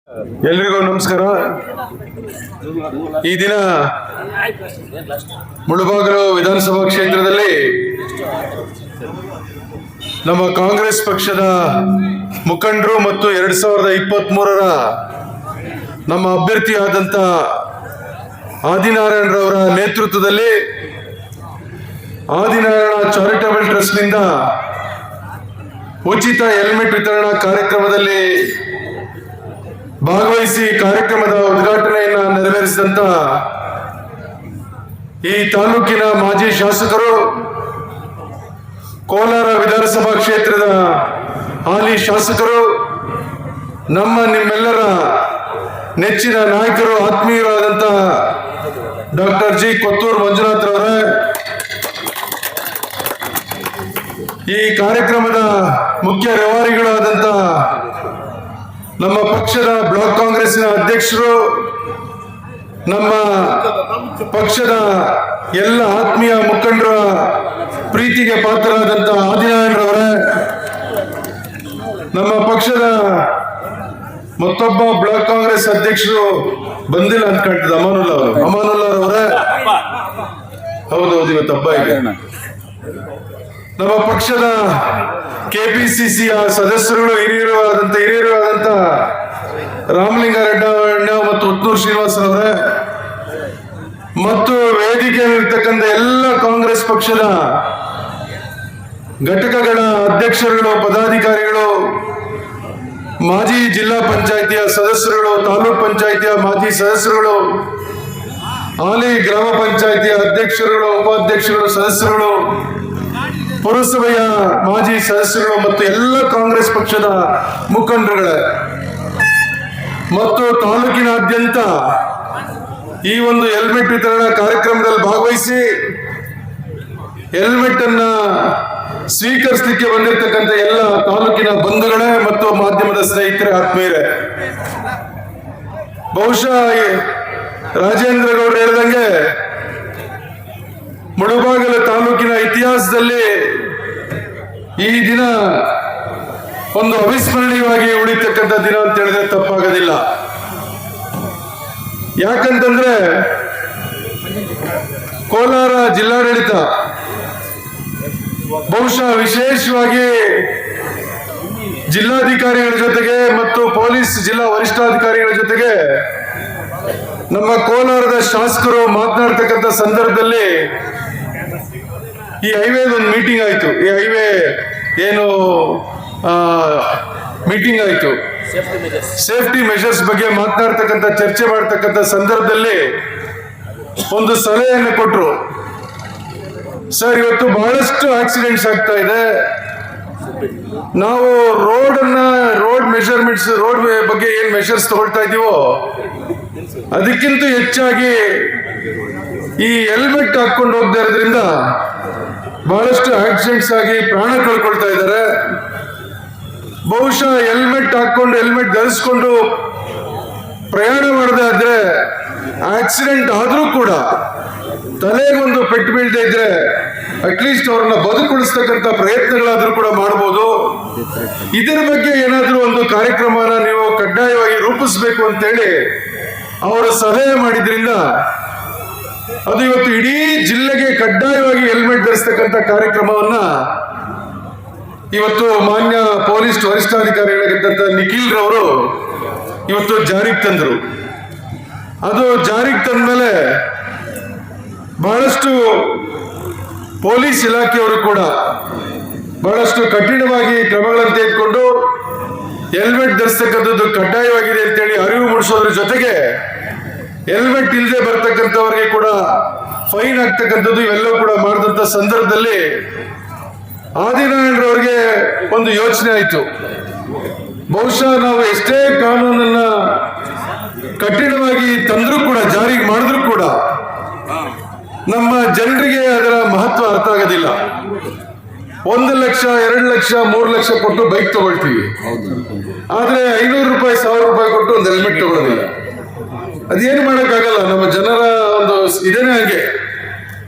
ಎಲ್ರಿಗೂ ನಮಸ್ಕಾರ. ಈ ದಿನ ಮುಳಬಾಗಿಲು ವಿಧಾನಸಭಾ ಕ್ಷೇತ್ರದಲ್ಲಿ ನಮ್ಮ ಕಾಂಗ್ರೆಸ್ ಪಕ್ಷದ ಮುಖಂಡರು ಮತ್ತು 2023ರ ನಮ್ಮ ಅಭ್ಯರ್ಥಿಯಾದಂಥ ಆದಿನಾರಾಯಣರವರ ನೇತೃತ್ವದಲ್ಲಿ ಆದಿನಾರಾಯಣ ಚಾರಿಟಬಲ್ ಟ್ರಸ್ಟ್ನಿಂದ ಉಚಿತ ಹೆಲ್ಮೆಟ್ ವಿತರಣಾ ಕಾರ್ಯಕ್ರಮದಲ್ಲಿ ಭಾಗವಹಿಸಿ ಕಾರ್ಯಕ್ರಮದ ಉದ್ಘಾಟನೆಯನ್ನು ನೆರವೇರಿಸಿದಂತ ಈ ತಾಲೂಕಿನ ಮಾಜಿ ಶಾಸಕರು, ಕೋಲಾರ ವಿಧಾನಸಭಾ ಕ್ಷೇತ್ರದ ಹಾಲಿ ಶಾಸಕರು, ನಿಮ್ಮೆಲ್ಲರ ನೆಚ್ಚಿನ ನಾಯಕರು, ಆತ್ಮೀಯರಾದಂಥ ಡಾಕ್ಟರ್ ಜಿ ಕೊತ್ತೂರು ಮಂಜುನಾಥ್ ಅವರೇ, ಈ ಕಾರ್ಯಕ್ರಮದ ಮುಖ್ಯ ವ್ಯವಹಾರಿಗಳಾದಂಥ ನಮ್ಮ ಪಕ್ಷದ ಬ್ಲಾಕ್ ಕಾಂಗ್ರೆಸ್ನ ಅಧ್ಯಕ್ಷರು, ನಮ್ಮ ಪಕ್ಷದ ಎಲ್ಲ ಆತ್ಮೀಯ ಮುಖಂಡರ ಪ್ರೀತಿಗೆ ಪಾತ್ರರಾದಂಥ ಆದಿನಾರಾಯಣರವರೇ, ನಮ್ಮ ಪಕ್ಷದ ಮತ್ತೊಬ್ಬ ಬ್ಲಾಕ್ ಕಾಂಗ್ರೆಸ್ ಅಧ್ಯಕ್ಷರು ಬಂದಿಲ್ಲ ಅಂತ ಕಾಣ್ತದೆ, ಅಮಾನುಲ್ಲಾರವರೇ, ಹೌದೌದು ಇವತ್ತು ಹಬ್ಬ ಇದೆ. ನಮ್ಮ ಪಕ್ಷದ ಕೆಪಿಸಿಸಿಯ ಸದಸ್ಯರುಗಳು ಹಿರಿಯರು ಆದಂತ ರಾಮಲಿಂಗಾರೆಡ್ಡಿ ಮತ್ತು ಉತ್ನೂರು ಶ್ರೀನಿವಾಸರವರೇ, ಮತ್ತು ವೇದಿಕೆಯಲ್ಲಿರ್ತಕ್ಕಂಥ ಎಲ್ಲ ಕಾಂಗ್ರೆಸ್ ಪಕ್ಷದ ಘಟಕಗಳ ಅಧ್ಯಕ್ಷರುಗಳು, ಪದಾಧಿಕಾರಿಗಳು, ಮಾಜಿ ಜಿಲ್ಲಾ ಪಂಚಾಯಿತಿಯ ಸದಸ್ಯರುಗಳು, ತಾಲೂಕ್ ಪಂಚಾಯಿತಿಯ ಮಾಜಿ ಸದಸ್ಯರುಗಳು, ಹಾಲಿ ಗ್ರಾಮ ಪಂಚಾಯಿತಿಯ ಅಧ್ಯಕ್ಷರುಗಳು, ಉಪಾಧ್ಯಕ್ಷರುಗಳು, ಸದಸ್ಯರುಗಳು, ಪುರಸಭೆಯ ಮಾಜಿ ಸದಸ್ಯರುಗಳು ಮತ್ತು ಎಲ್ಲ ಕಾಂಗ್ರೆಸ್ ಪಕ್ಷದ ಮುಖಂಡರುಗಳೇ ಮತ್ತು ತಾಲೂಕಿನಾದ್ಯಂತ ಈ ಒಂದು ಹೆಲ್ಮೆಟ್ ವಿತರಣಾ ಕಾರ್ಯಕ್ರಮದಲ್ಲಿ ಭಾಗವಹಿಸಿ ಹೆಲ್ಮೆಟ್ ಅನ್ನ ಸ್ವೀಕರಿಸಲಿಕ್ಕೆ ಬಂದಿರತಕ್ಕಂಥ ಎಲ್ಲ ತಾಲೂಕಿನ ಬಂಧುಗಳೇ ಮತ್ತು ಮಾಧ್ಯಮದ ಸ್ನೇಹಿತರೆ, ಆತ್ಮೀಯರೇ, ಬಹುಶಃ ರಾಜೇಂದ್ರ ಗೌಡರು ಹೇಳಿದಂಗೆ ಮುಳಬಾಗಿಲು ತಾಲೂಕಿನ ಇತಿಹಾಸದಲ್ಲಿ ಈ ದಿನ ಒಂದು ಅವಿಸ್ಮರಣೀಯವಾಗಿ ಉಳಿತಕ್ಕಂಥ ದಿನ ಅಂತ ಹೇಳಿದ್ರೆ ತಪ್ಪಾಗೋದಿಲ್ಲ. ಯಾಕಂತಂದ್ರೆ ಕೋಲಾರ ಜಿಲ್ಲಾಡಳಿತ ಬಹುಶಃ ವಿಶೇಷವಾಗಿ ಜಿಲ್ಲಾಧಿಕಾರಿಗಳ ಜೊತೆಗೆ ಮತ್ತು ಪೊಲೀಸ್ ಜಿಲ್ಲಾ ವರಿಷ್ಠಾಧಿಕಾರಿಗಳ ಜೊತೆಗೆ ನಮ್ಮ ಕೋಲಾರದ ಶಾಸಕರು ಮಾತನಾಡ್ತಕ್ಕಂಥ ಸಂದರ್ಭದಲ್ಲಿ ಈ ಹೈವೇದೊಂದು ಮೀಟಿಂಗ್ ಆಯಿತು. ಈ ಹೈವೇ ಏನು ಮೀಟಿಂಗ್ ಆಯಿತು, ಸೇಫ್ಟಿ ಮೆಷರ್ಸ್ ಬಗ್ಗೆ ಮಾತನಾಡ್ತಕ್ಕಂಥ ಚರ್ಚೆ ಮಾಡ್ತಕ್ಕಂಥ ಸಂದರ್ಭದಲ್ಲಿ ಒಂದು ಸಲಹೆಯನ್ನು ಕೊಟ್ಟರು. ಸರ್, ಇವತ್ತು ಬಹಳಷ್ಟು ಆಕ್ಸಿಡೆಂಟ್ಸ್ ಆಗ್ತಾ ಇದೆ, ನಾವು ರೋಡ್ ಮೆಷರ್ಮೆಂಟ್ಸ್, ರೋಡ್ ಬಗ್ಗೆ ಏನ್ ಮೆಷರ್ಸ್ ತಗೊಳ್ತಾ ಇದೀವೋ ಅದಕ್ಕಿಂತ ಹೆಚ್ಚಾಗಿ ಈ ಹೆಲ್ಮೆಟ್ ಹಾಕೊಂಡು ಹೋಗ್ತಾ ಇರೋದ್ರಿಂದ ಬಹಳಷ್ಟು ಆಕ್ಸಿಡೆಂಟ್ಸ್ ಆಗಿ ಪ್ರಾಣ ಕಳ್ಕೊಳ್ತಾ ಇದ್ದಾರೆ. ಬಹುಶಃ ಹೆಲ್ಮೆಟ್ ಧರಿಸ್ಕೊಂಡು ಪ್ರಯಾಣ ಮಾಡದಾದ್ರೆ ಆಕ್ಸಿಡೆಂಟ್ ಆದ್ರೂ ಕೂಡ ತಲೆಗೊಂದು ಪೆಟ್ಟು ಬೀಳದೆ ಇದ್ರೆ ಅಟ್ಲೀಸ್ಟ್ ಅವ್ರನ್ನ ಬದುಕುಳಿಸ್ತಕ್ಕಂಥ ಪ್ರಯತ್ನಗಳಾದ್ರೂ ಕೂಡ ಮಾಡಬಹುದು. ಇದರ ಬಗ್ಗೆ ಏನಾದ್ರೂ ಒಂದು ಕಾರ್ಯಕ್ರಮನ ನೀವು ಕಡ್ಡಾಯವಾಗಿ ರೂಪಿಸಬೇಕು ಅಂತೇಳಿ ಅವರು ಸಲಹೆ ಮಾಡಿದ್ರಿಂದ ಅದು ಇವತ್ತು ಇಡೀ ಜಿಲ್ಲೆಗೆ ಕಡ್ಡಾಯವಾಗಿ ಹೆಲ್ಮೆಟ್ ಧರಿಸ್ತಕ್ಕಂಥ ಕಾರ್ಯಕ್ರಮವನ್ನ ಇವತ್ತು ಮಾನ್ಯ ಪೊಲೀಸ್ ವರಿಷ್ಠಾಧಿಕಾರಿಗಳಾಗಿದ್ದಂಥ ನಿಖಿಲ್ ರವರು ಇವತ್ತು ಜಾರಿಗೆ ತಂದರು. ಅದು ಜಾರಿಗೆ ತಂದ ಮೇಲೆ ಬಹಳಷ್ಟು ಪೊಲೀಸ್ ಇಲಾಖೆಯವರು ಕೂಡ ಬಹಳಷ್ಟು ಕಠಿಣವಾಗಿ ಕ್ರಮಗಳನ್ನು ತೆಗೆದುಕೊಂಡು ಹೆಲ್ಮೆಟ್ ಧರಿಸ್ತಕ್ಕಂಥದ್ದು ಕಡ್ಡಾಯವಾಗಿದೆ ಅಂತೇಳಿ ಅರಿವು ಮೂಡಿಸೋದ್ರ ಜೊತೆಗೆ ಹೆಲ್ಮೆಟ್ ಇಲ್ಲದೆ ಬರ್ತಕ್ಕಂಥವ್ರಿಗೆ ಕೂಡ ಫೈನ್ ಆಗ್ತಕ್ಕಂಥದ್ದು ಇವೆಲ್ಲವೂ ಕೂಡ ಮಾಡಿದಂಥ ಸಂದರ್ಭದಲ್ಲಿ ಆದಿನಾರಾಯಣರವರಿಗೆ ಒಂದು ಯೋಚನೆ ಆಯಿತು. ಬಹುಶಃ ನಾವು ಎಷ್ಟೇ ಕಾನೂನನ್ನ ಕಠಿಣವಾಗಿ ತಂದ್ರೂ ಕೂಡ, ಜಾರಿಗೆ ಮಾಡಿದ್ರು ಕೂಡ ನಮ್ಮ ಜನರಿಗೆ ಅದರ ಮಹತ್ವ ಅರ್ಥ ಆಗೋದಿಲ್ಲ. 1 ಲಕ್ಷ, 2 ಲಕ್ಷ, 3 ಲಕ್ಷ ಕೊಟ್ಟು ಬೈಕ್ ತಗೊಳ್ತೀವಿ, ಆದ್ರೆ 500 ರೂಪಾಯಿ, 1000 ರೂಪಾಯಿ ಕೊಟ್ಟು ಒಂದು ಹೆಲ್ಮೆಟ್ ತಗೊಳ್ಳೋದಿಲ್ಲ. ಅದೇನು ಮಾಡೋಕ್ಕಾಗಲ್ಲ, ನಮ್ಮ ಜನರ ಒಂದು ಇದೇನೆ ಹಾಗೆ.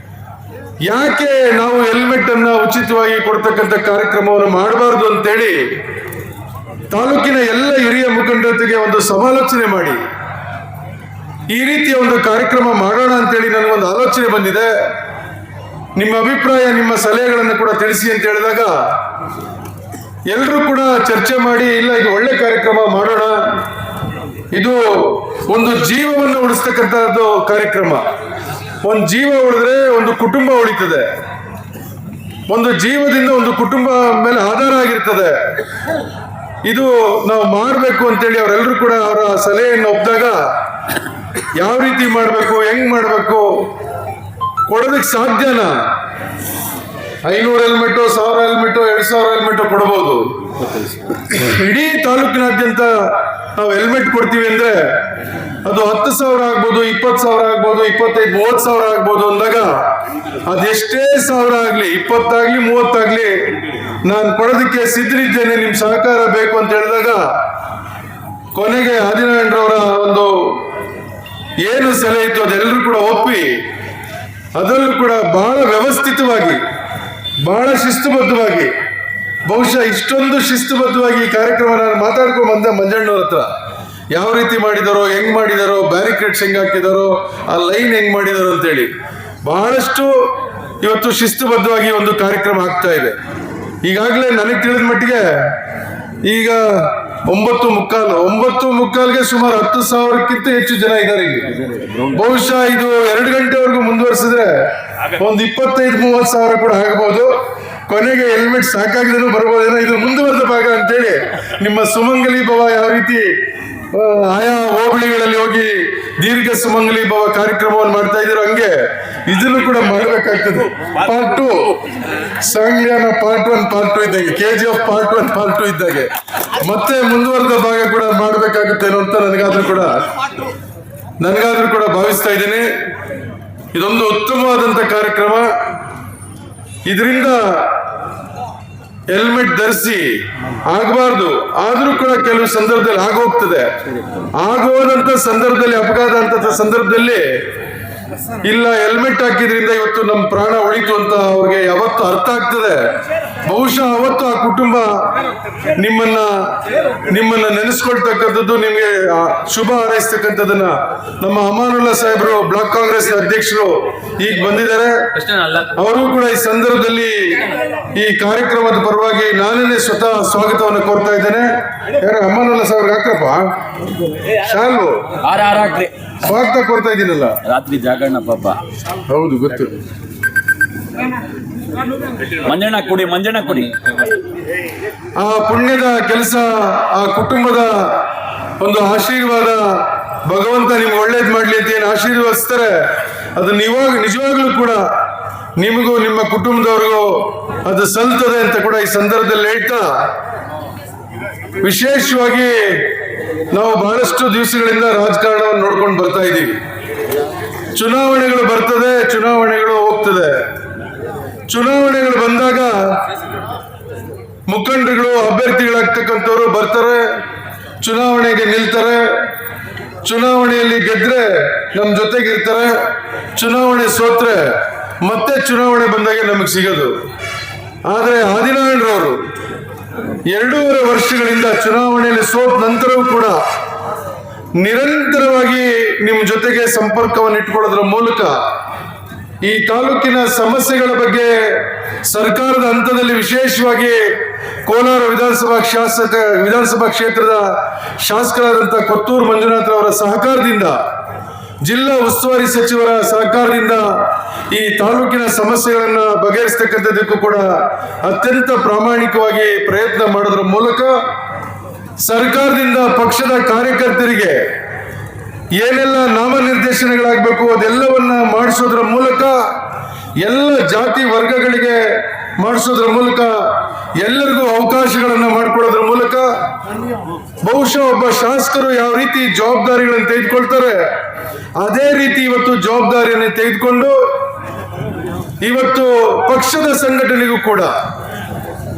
ಯಾಕೆ ನಾವು ಹೆಲ್ಮೆಟ್ ಅನ್ನ ಉಚಿತವಾಗಿ ಕೊಡ್ತಕ್ಕಂಥ ಕಾರ್ಯಕ್ರಮವನ್ನು ಮಾಡಬಾರ್ದು ಅಂತೇಳಿ ತಾಲೂಕಿನ ಎಲ್ಲ ಹಿರಿಯ ಮುಖಂಡರೊಂದಿಗೆ ಒಂದು ಸಮಾಲೋಚನೆ ಮಾಡಿ ಈ ರೀತಿಯ ಒಂದು ಕಾರ್ಯಕ್ರಮ ಮಾಡೋಣ ಅಂತೇಳಿ ನನಗೊಂದು ಆಲೋಚನೆ ಬಂದಿದೆ. ನಿಮ್ಮ ಅಭಿಪ್ರಾಯ, ನಿಮ್ಮ ಸಲಹೆಗಳನ್ನು ಕೂಡ ತಿಳಿಸಿ ಅಂತ ಹೇಳಿದಾಗ ಎಲ್ಲರೂ ಕೂಡ ಚರ್ಚೆ ಮಾಡಿ, ಇಲ್ಲ ಇದು ಒಳ್ಳೆ ಕಾರ್ಯಕ್ರಮ ಮಾಡೋಣ, ಇದು ಒಂದು ಜೀವವನ್ನು ಉಳಿಸ್ತಕ್ಕಂಥದ್ದು ಕಾರ್ಯಕ್ರಮ. ಒಂದು ಜೀವ ಉಳಿದ್ರೆ ಒಂದು ಕುಟುಂಬ ಉಳಿತದೆ, ಒಂದು ಜೀವದಿಂದ ಒಂದು ಕುಟುಂಬ ಮೇಲೆ ಆಧಾರ ಆಗಿರ್ತದೆ. ಇದು ನಾವು ಮಾಡಬೇಕು ಅಂತೇಳಿ ಅವರೆಲ್ಲರೂ ಕೂಡ ಅವರ ಸಲಹೆಯನ್ನು ಒಪ್ಪಿದಾಗ ಯಾವ ರೀತಿ ಮಾಡಬೇಕು, ಹೆಂಗ್ ಮಾಡಬೇಕು, ಕೊಡೋದಕ್ಕೆ ಸಾಧ್ಯನಾ? 500 ಹೆಲ್ಮೆಟು, 1000 ಹೆಲ್ಮೆಟು, 2000 ಹೆಲ್ಮೆಟು ಕೊಡಬಹುದು. ಇಡೀ ತಾಲೂಕಿನಾದ್ಯಂತ ನಾವು ಹೆಲ್ಮೆಟ್ ಕೊಡ್ತೀವಿ ಅಂದ್ರೆ ಅದು 10,000 ಆಗ್ಬೋದು, 20,000 ಆಗ್ಬೋದು, 25,000, 30,000 ಆಗ್ಬೋದು ಅಂದಾಗ ಅದೆಷ್ಟೇ ಸಾವಿರ ಆಗ್ಲಿ, 20 ಆಗ್ಲಿ, 30 ಆಗ್ಲಿ, ನಾನು ಕೊಡೋದಕ್ಕೆ ಸಿದ್ಧರಿದ್ದೇನೆ, ನಿಮ್ ಸಹಕಾರ ಬೇಕು ಅಂತ ಹೇಳಿದಾಗ ಕೊನೆಗೆ ಆದಿನಾರಾಯಣರವರ ಒಂದು ಏನು ಸಲಹೆ ಇತ್ತು ಅದೆಲ್ಲರೂ ಕೂಡ ಒಪ್ಪಿ ಅದರಲ್ಲೂ ಕೂಡ ಬಹಳ ವ್ಯವಸ್ಥಿತವಾಗಿ, ಬಹಳ ಶಿಸ್ತುಬದ್ಧವಾಗಿ, ಬಹುಶಃ ಇಷ್ಟೊಂದು ಶಿಸ್ತುಬದ್ಧವಾಗಿ ಈ ಕಾರ್ಯಕ್ರಮ ನಾನು ಮಾತಾಡ್ಕೊಂಡು ಬಂದೆ ಮಂಜಣ್ಣವ್ರ ಹತ್ರ. ಯಾವ ರೀತಿ ಮಾಡಿದಾರೋ, ಹೆಂಗ್ ಮಾಡಿದಾರೋ, ಬ್ಯಾರಿಕೇಡ್ಸ್ ಹೆಂಗ್ ಹಾಕಿದಾರೋ, ಆ ಲೈನ್ ಹೆಂಗ್ ಮಾಡಿದಾರೋ ಅಂತೇಳಿ ಬಹಳಷ್ಟು ಇವತ್ತು ಶಿಸ್ತುಬದ್ಧವಾಗಿ ಒಂದು ಕಾರ್ಯಕ್ರಮ ಆಗ್ತಾ ಇದೆ. ಈಗಾಗಲೇ ನನಗೆ ತಿಳಿದ ಮಟ್ಟಿಗೆ ಈಗ 9:15ಗೆ ಸುಮಾರು 10,000ಕ್ಕಿಂತ ಹೆಚ್ಚು ಜನ ಇದ್ದಾರೆ ಇಲ್ಲಿ. ಬಹುಶಃ ಇದು 2 ಗಂಟೆವರೆಗೂ ಮುಂದುವರಿಸಿದ್ರೆ ಒಂದು 25-30 ಸಾವಿರ ಕೂಡ ಆಗಬಹುದು. ಕೊನೆಗೆ ಹೆಲ್ಮೆಟ್ ಸಾಕಾಗಿದ್ರು ಬರ್ಬೋದೇನೋ. ಇದು ಮುಂದುವರೆದ ಭಾಗ ಅಂತೇಳಿ ನಿಮ್ಮ ಸುಮಂಗಲಿ ಭವ ಯಾವ ರೀತಿ ಆಯಾ ಹೋಬಳಿಗಳಲ್ಲಿ ಹೋಗಿ ದೀರ್ಘ ಸುಮಂಗಲಿ ಭವ ಕಾರ್ಯಕ್ರಮವನ್ನು ಮಾಡ್ತಾ ಇದ್ರು, ಹಂಗೆ ಇದನ್ನು ಕೂಡ ಮಾಡಬೇಕಾಗ್ತದೆ. ಪಾರ್ಟ್ 2 ಸಾಂಗ್ಲಿಯಾನ ಪಾರ್ಟ್ 1 ಪಾರ್ಟ್ 2 ಇದ್ದಾಗೆ, KGF ಪಾರ್ಟ್ 1 ಪಾರ್ಟ್ 2 ಇದ್ದಾಗೆ ಮತ್ತೆ ಮುಂದುವರೆದ ಭಾಗ ಕೂಡ ಮಾಡಬೇಕಾಗುತ್ತೇನೋ ಅಂತ ನನಗಾದ್ರೂ ಕೂಡ ಭಾವಿಸ್ತಾ ಇದ್ದೀನಿ. ಇದೊಂದು ಉತ್ತಮವಾದಂತ ಕಾರ್ಯಕ್ರಮ. ಇದರಿಂದ ಹೆಲ್ಮೆಟ್ ಧರಿಸಿ ಆಗಬಾರ್ದು, ಆದ್ರೂ ಕೂಡ ಕೆಲವು ಸಂದರ್ಭದಲ್ಲಿ ಆಗೋಗ್ತದೆ. ಆಗೋದಂತ ಸಂದರ್ಭದಲ್ಲಿ, ಅಪಘಾತ ಅಂತ ಸಂದರ್ಭದಲ್ಲಿ ಇಲ್ಲ ಹೆಲ್ಮೆಟ್ ಹಾಕಿದ್ರಿಂದ ಇವತ್ತು ನಮ್ಮ ಪ್ರಾಣ ಉಳಿತು ಅಂತ ಅವ್ರಿಗೆ ಯಾವತ್ತು ಅರ್ಥ ಆಗ್ತದೆ. ಬಹುಶಃ ಅವತ್ತು ಆ ಕುಟುಂಬ ನಿಮ್ಮನ್ನ ನೆನೆಸ್ಕೊಳ್ತಕ್ಕಂಥದ್ದು, ನಿಮಗೆ ಶುಭ ಹಾರೈಸ್ತಕ್ಕಂಥದ್ದನ್ನ ನಮ್ಮ ಅಮಾನುಲ್ಲಾ ಸಾಹೇಬರು, ಬ್ಲಾಕ್ ಕಾಂಗ್ರೆಸ್ ಅಧ್ಯಕ್ಷರು ಈಗ ಬಂದಿದ್ದಾರೆ. ಅವರು ಕೂಡ ಈ ಸಂದರ್ಭದಲ್ಲಿ ಈ ಕಾರ್ಯಕ್ರಮದ ಪರವಾಗಿ ನಾನೇ ಸ್ವತಃ ಸ್ವಾಗತವನ್ನು ಕೋರ್ತಾ ಇದ್ದೇನೆ. ಯಾರು ಅಮಾನುಲ್ಲಾ ಸಾಹೇಬ್ರಿಗೆ ಹಾಕಪ್ಪ ಶಾಲು ಸ್ವಾಗತ ಕೋರ್ತಾ ಇದ್ದೀನಲ್ಲ. ರಾತ್ರಿ ಜಾಗರಣ ಪಾಪ. ಹೌದು, ಗೊತ್ತು. ಮಂಜಣ್ಣ ಕುಡಿ. ಆ ಪುಣ್ಯದ ಕೆಲಸ, ಆ ಕುಟುಂಬದ ಒಂದು ಆಶೀರ್ವಾದ, ಭಗವಂತ ನಿಮ್ಗೆ ಒಳ್ಳೇದ್ ಮಾಡ್ಲಿ ಅಂತ ಏನು ಆಶೀರ್ವದಿಸ್ತಾರೆ, ಅದು ನಿಜವಾಗ್ಲೂ ಕೂಡ ನಿಮಗೂ ನಿಮ್ಮ ಕುಟುಂಬದವ್ರಿಗೂ ಅದು ಸಲ್ತದೆ ಅಂತ ಕೂಡ ಈ ಸಂದರ್ಭದಲ್ಲಿ ಹೇಳ್ತಾ, ವಿಶೇಷವಾಗಿ ನಾವು ಬಹಳಷ್ಟು ದಿವಸಗಳಿಂದ ರಾಜಕಾರಣವನ್ನು ನೋಡ್ಕೊಂಡು ಬರ್ತಾ ಇದ್ದೀವಿ. ಚುನಾವಣೆಗಳು ಬರ್ತದೆ, ಚುನಾವಣೆಗಳು ಹೋಗ್ತದೆ. ಚುನಾವಣೆಗಳು ಬಂದಾಗ ಮುಖಂಡರುಗಳು, ಅಭ್ಯರ್ಥಿಗಳಾಗ್ತಕ್ಕಂಥವ್ರು ಬರ್ತಾರೆ, ಚುನಾವಣೆಗೆ ನಿಲ್ತಾರೆ, ಚುನಾವಣೆಯಲ್ಲಿ ಗೆದ್ರೆ ನಮ್ಮ ಜೊತೆಗಿರ್ತಾರೆ, ಚುನಾವಣೆ ಸೋತ್ರೆ ಮತ್ತೆ ಚುನಾವಣೆ ಬಂದಾಗ ನಮಗೆ ಸಿಗೋದು. ಆದರೆ ಆದಿನಾರಾಯಣರವರು 2.5 ವರ್ಷಗಳಿಂದ ಚುನಾವಣೆಯಲ್ಲಿ ಸೋತ ನಂತರವೂ ಕೂಡ ನಿರಂತರವಾಗಿ ನಿಮ್ಮ ಜೊತೆಗೆ ಸಂಪರ್ಕವನ್ನು ಇಟ್ಕೊಳ್ಳೋದ್ರ ಮೂಲಕ ಈ ತಾಲೂಕಿನ ಸಮಸ್ಯೆಗಳ ಬಗ್ಗೆ ಸರ್ಕಾರದ ಹಂತದಲ್ಲಿ, ವಿಶೇಷವಾಗಿ ಕೋಲಾರ ವಿಧಾನಸಭಾ ಕ್ಷೇತ್ರದ ಶಾಸಕರಾದಂಥ ಕೊತ್ತೂರು ಮಂಜುನಾಥ್ ಅವರ ಸಹಕಾರದಿಂದ, ಜಿಲ್ಲಾ ಉಸ್ತುವಾರಿ ಸಚಿವರ ಸಹಕಾರದಿಂದ ಈ ತಾಲೂಕಿನ ಸಮಸ್ಯೆಗಳನ್ನು ಬಗೆಹರಿಸತಕ್ಕಂಥದ್ದಕ್ಕೂ ಕೂಡ ಅತ್ಯಂತ ಪ್ರಾಮಾಣಿಕವಾಗಿ ಪ್ರಯತ್ನ ಮಾಡೋದ್ರ ಮೂಲಕ ಸರ್ಕಾರದಿಂದ ಪಕ್ಷದ ಕಾರ್ಯಕರ್ತರಿಗೆ ಏನೆಲ್ಲ ನಾಮನಿರ್ದೇಶನಗಳಾಗಬೇಕು ಅದೆಲ್ಲವನ್ನ ಮಾಡಿಸೋದ್ರ ಮೂಲಕ, ಎಲ್ಲ ಜಾತಿ ವರ್ಗಗಳಿಗೆ ಮಾಡಿಸೋದ್ರ ಮೂಲಕ, ಎಲ್ಲರಿಗೂ ಅವಕಾಶಗಳನ್ನು ಮಾಡಿಕೊಡೋದ್ರ ಮೂಲಕ, ಬಹುಶಃ ಒಬ್ಬ ಶಾಸಕರು ಯಾವ ರೀತಿ ಜವಾಬ್ದಾರಿಗಳನ್ನು ತೆಗೆದುಕೊಳ್ತಾರೆ ಅದೇ ರೀತಿ ಇವತ್ತು ಜವಾಬ್ದಾರಿಯನ್ನು ತೆಗೆದುಕೊಂಡು ಇವತ್ತು ಪಕ್ಷದ ಸಂಘಟನೆಗೂ ಕೂಡ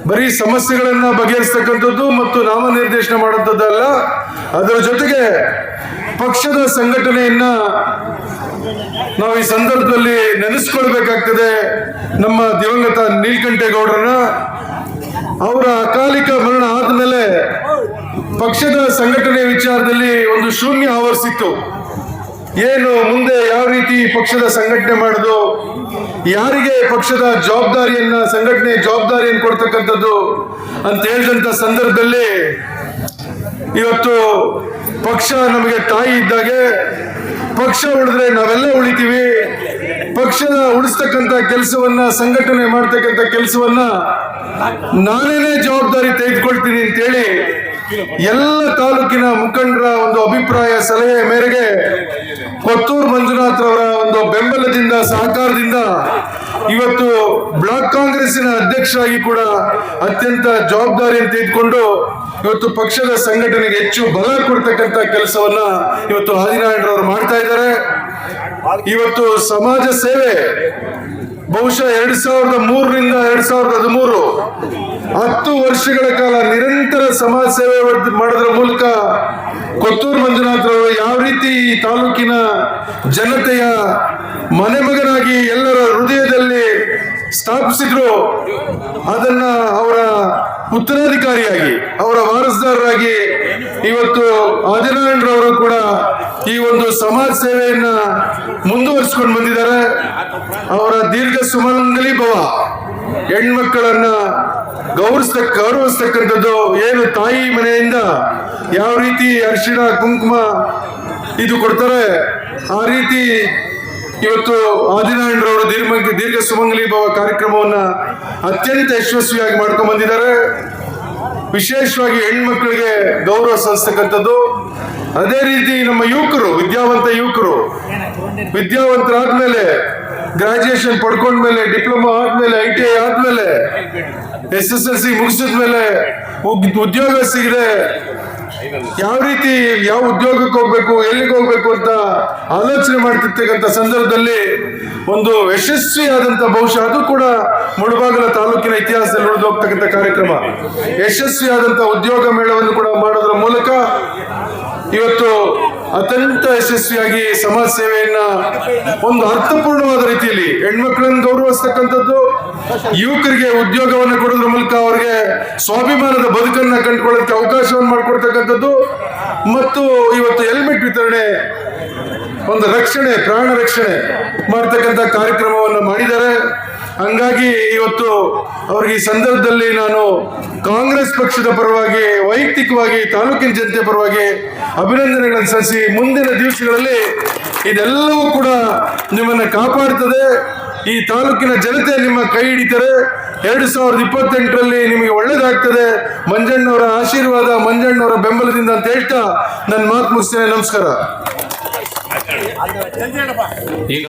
ಬರೀ ಸಮಸ್ಯೆಗಳನ್ನ ಬಗೆಹರಿಸ್ತಕ್ಕಂಥದ್ದು ಮತ್ತು ನಾಮನಿರ್ದೇಶನ ಮಾಡುವಂಥದ್ದಲ್ಲ, ಅದರ ಜೊತೆಗೆ ಪಕ್ಷದ ಸಂಘಟನೆಯನ್ನ ನಾವು ಈ ಸಂದರ್ಭದಲ್ಲಿ ನೆನೆಸ್ಕೊಳ್ಬೇಕಾಗ್ತದೆ. ನಮ್ಮ ದಿವಂಗತ ನೀಲಕಂಠೇಗೌಡರನ್ನ, ಅವರ ಅಕಾಲಿಕ ಮರಣ ಆದ್ಮೇಲೆ ಪಕ್ಷದ ಸಂಘಟನೆ ವಿಚಾರದಲ್ಲಿ ಒಂದು ಶೂನ್ಯ ಆವರಿಸಿತ್ತು. ಏನು ಮುಂದೆ ಯಾವ ರೀತಿ ಪಕ್ಷದ ಸಂಘಟನೆ ಮಾಡೋದು, ಯಾರಿಗೆ ಪಕ್ಷದ ಜವಾಬ್ದಾರಿಯನ್ನ ಸಂಘಟನೆ ಜವಾಬ್ದಾರಿಯನ್ನು ಕೊಡ್ತಕ್ಕಂಥದ್ದು ಅಂತ ಹೇಳಿದಂತ ಸಂದರ್ಭದಲ್ಲಿ ಇವತ್ತು ಪಕ್ಷ ನಮಗೆ ತಾಯಿ ಇದ್ದಾಗೆ, ಪಕ್ಷ ಉಳಿದ್ರೆ ನಾವೆಲ್ಲ ಉಳಿತೀವಿ, ಪಕ್ಷದ ಉಳಿಸ್ತಕ್ಕಂಥ ಕೆಲಸವನ್ನ ಸಂಘಟನೆ ಮಾಡ್ತಕ್ಕಂಥ ಕೆಲಸವನ್ನ ನಾನೇನೇ ಜವಾಬ್ದಾರಿ ತೆಗೆದುಕೊಳ್ತೀನಿ ಅಂತೇಳಿ ಎಲ್ಲ ತಾಲೂಕಿನ ಮುಖಂಡರ ಒಂದು ಅಭಿಪ್ರಾಯ ಸಲಹೆ ಮೇರೆಗೆ ಕೊತ್ತೂರು ಮಂಜುನಾಥ್ ಅವರ ಒಂದು ಬೆಂಬಲದಿಂದ ಸಹಕಾರದಿಂದ ಇವತ್ತು ಬ್ಲಾಕ್ ಕಾಂಗ್ರೆಸ್ಸಿನ ಅಧ್ಯಕ್ಷರಾಗಿ ಕೂಡ ಅತ್ಯಂತ ಜವಾಬ್ದಾರಿಯನ್ನು ತೆಗೆದುಕೊಂಡು ಇವತ್ತು ಪಕ್ಷದ ಸಂಘಟನೆಗೆ ಹೆಚ್ಚು ಬಲ ಕೊಡ್ತಕ್ಕಂಥ ಕೆಲಸವನ್ನ ಇವತ್ತು ಆದಿನಾರಾಯಣರವರು ಮಾಡ್ತಾ ಇದ್ದಾರೆ. ಇವತ್ತು ಸಮಾಜ ಸೇವೆ ಬಹುಶಃ 2003ರಿಂದ 2013 10 ವರ್ಷಗಳ ಕಾಲ ನಿರಂತರ ಸಮಾಜ ಸೇವೆ ಮಾಡೋದ್ರ ಮೂಲಕ ಕೊತ್ತೂರು ಮಂಜುನಾಥ್ ಅವರು ಯಾವ ರೀತಿ ಈ ತಾಲೂಕಿನ ಜನತೆಯ ಮನೆ ಮಗನಾಗಿ ಎಲ್ಲರ ಹೃದಯದಲ್ಲಿ ಸ್ಥಾಪಿಸಿದ್ರು, ಅದನ್ನ ಅವರ ಉತ್ತರಾಧಿಕಾರಿಯಾಗಿ ಅವರ ವಾರಸುದಾರರಾಗಿ ಇವತ್ತು ಆದಿನಾರಾಯಣರವರು ಕೂಡ ಈ ಒಂದು ಸಮಾಜ ಸೇವೆಯನ್ನ ಮುಂದುವರಿಸಿಕೊಂಡು ಬಂದಿದ್ದಾರೆ. ಅವರ ದೀರ್ಘ ಸುಮಂಗಲಿ ಭವ, ಹೆಣ್ಮಕ್ಕಳನ್ನ ಗೌರವಿಸ್ತಕ್ಕಂಥದ್ದು, ಏನು ತಾಯಿ ಮನೆಯಿಂದ ಯಾವ ರೀತಿ ಅರಿಶಿಣ ಕುಂಕುಮ ಇದು ಕೊಡ್ತಾರೆ ಆ ರೀತಿ ಇವತ್ತು ಆದಿನಾರಾಯಣರವರು ದೀರ್ಘ ಸುಮಂಗಲಿ ಭವ ಕಾರ್ಯಕ್ರಮವನ್ನ ಅತ್ಯಂತ ಯಶಸ್ವಿಯಾಗಿ ಮಾಡ್ಕೊಂಡು ಬಂದಿದ್ದಾರೆ. ವಿಶೇಷವಾಗಿ ಹೆಣ್ಮಕ್ಳಿಗೆ ಗೌರವ ಸಲ್ಲಿಸ್ತಕ್ಕಂಥದ್ದು. ಅದೇ ರೀತಿ ನಮ್ಮ ಯುವಕರು, ವಿದ್ಯಾವಂತರಾದ್ಮೇಲೆ, ಗ್ರಾಜುಯೇಷನ್ ಪಡ್ಕೊಂಡ್ಮೇಲೆ, ಡಿಪ್ಲೊಮಾ ಆದ್ಮೇಲೆ, ITI ಆದ್ಮೇಲೆ, SSLC ಮುಗಿಸಿದ್ಮೇಲೆ ಉದ್ಯೋಗ ಸಿಗದೆ ಯಾವ ರೀತಿ ಯಾವ ಉದ್ಯೋಗಕ್ಕೆ ಹೋಗ್ಬೇಕು, ಎಲ್ಲಿಗೆ ಹೋಗ್ಬೇಕು ಅಂತ ಆಲೋಚನೆ ಮಾಡ್ತಿರ್ತಕ್ಕಂಥ ಸಂದರ್ಭದಲ್ಲಿ ಒಂದು ಯಶಸ್ವಿಯಾದಂಥ, ಬಹುಶಃ ಅದು ಕೂಡ ಮುಳಬಾಗಿಲ ತಾಲೂಕಿನ ಇತಿಹಾಸದಲ್ಲಿ ಉಳಿದು ಹೋಗ್ತಕ್ಕಂಥ ಕಾರ್ಯಕ್ರಮ, ಯಶಸ್ವಿಯಾದಂಥ ಉದ್ಯೋಗ ಮೇಳವನ್ನು ಕೂಡ ಮಾಡೋದ್ರ ಮೂಲಕ ಇವತ್ತು ಅತ್ಯಂತ ಯಶಸ್ವಿಯಾಗಿ ಸಮಾಜ ಸೇವೆಯನ್ನ ಒಂದು ಅರ್ಥಪೂರ್ಣವಾದ ರೀತಿಯಲ್ಲಿ ಹೆಣ್ಮಕ್ಳನ್ನು ಗೌರವಿಸ್ತಕ್ಕಂಥದ್ದು, ಯುವಕರಿಗೆ ಉದ್ಯೋಗವನ್ನು ಕೊಡೋದ್ರ ಮೂಲಕ ಅವರಿಗೆ ಸ್ವಾಭಿಮಾನದ ಬದುಕನ್ನ ಕಂಡುಕೊಳ್ಳೋದಕ್ಕೆ ಅವಕಾಶವನ್ನು ಮಾಡಿಕೊಡ್ತಕ್ಕಂಥದ್ದು ಮತ್ತು ಇವತ್ತು ಹೆಲ್ಮೆಟ್ ವಿತರಣೆ, ಒಂದು ರಕ್ಷಣೆ, ಪ್ರಾಣ ರಕ್ಷಣೆ ಮಾಡ್ತಕ್ಕಂಥ ಕಾರ್ಯಕ್ರಮವನ್ನು ಮಾಡಿದ್ದಾರೆ. ಹಂಗಾಗಿ ಇವತ್ತು ಅವ್ರಿಗೆ ಈ ಸಂದರ್ಭದಲ್ಲಿ ನಾನು ಕಾಂಗ್ರೆಸ್ ಪಕ್ಷದ ಪರವಾಗಿ, ವೈಯಕ್ತಿಕವಾಗಿ ತಾಲೂಕಿನ ಜನತೆ ಪರವಾಗಿ ಅಭಿನಂದನೆಗಳನ್ನು ಸಲ್ಲಿಸಿ, ಮುಂದಿನ ದಿವಸಗಳಲ್ಲಿ ಇದೆಲ್ಲವೂ ಕೂಡ ನಿಮ್ಮನ್ನು ಕಾಪಾಡ್ತದೆ, ಈ ತಾಲೂಕಿನ ಜನತೆ ನಿಮ್ಮ ಕೈ ಹಿಡಿತಾರೆ. 2028ರಲ್ಲಿ ನಿಮಗೆ ಒಳ್ಳೇದಾಗ್ತದೆ, ಮಂಜಣ್ಣವರ ಆಶೀರ್ವಾದ, ಮಂಜಣ್ಣವರ ಬೆಂಬಲದಿಂದ ಅಂತ ಹೇಳ್ತಾ ನನ್ನ ಮಾತು ಮುಗಿಸ್ತೇನೆ. ನಮಸ್ಕಾರ.